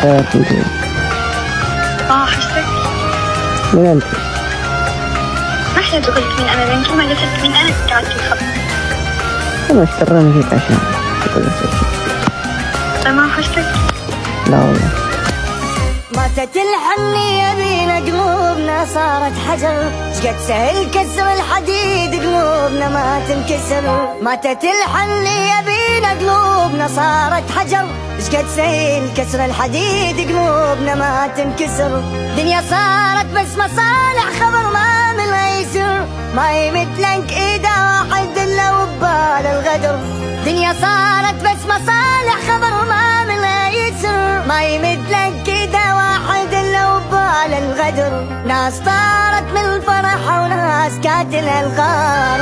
كنت حسك من أنت؟ ما حسيت قلت من أنا بنتي ما قلت من أنا قعدت الخط. أنا اشترينا فيك عشان ما حسك لا والله. ماتت الحنية بينا قلوبنا صارت حجر، شقد سهل كسر الحديد قلوبنا ما تنكسر. ماتت الحنية بينا قلوبنا صارت حجر، شقد سهل كسر الحديد قلوبنا ما تنكسر. دنيا صارت بس مصالح خبر ما من يسر، ما يمثلك إيدا واحد إلا وبال الغدر. دنيا صارت بس مصالح خبر ما من يسر، ما يمثلك إيدا واحد إلا وبال الغدر. ناس طارت من الفرح وناس كاتل الغار.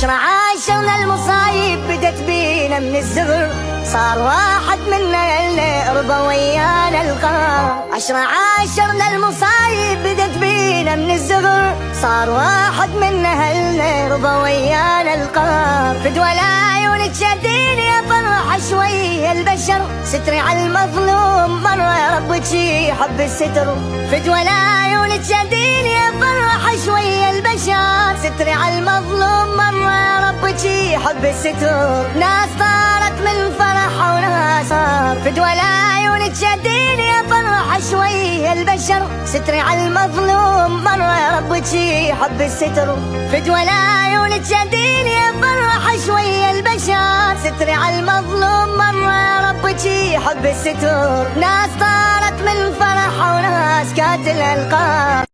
عاشرنا المصايب بدت بينا من الزغر، صار واحد منا اللي قرب ويانا القار. عاشرنا المصايب بدت بينا من الزغر، صار واحد منا اللي قرب ويانا القار. فدوى العيون تشديني يا فرح شوي البشر، ستري على المظلوم مرة يا رب تشي حب الستر. فدوى العيون تشديني يا فرح شوي البشر، ستري على المظلوم مرة يا رب تشي حب الستر. ناس طارت من فرح وناس صار، فدوى العيون تشديني يا فرح شوي البشر، ستري على المظلوم مرة يا رب تشي حب الستر. فدوى العيون تشديني يا فرح شوي البشر، ستري على المظلوم مرة يا رب تشي حب الستر. ناس طارت من فرح وناس كاتل القار.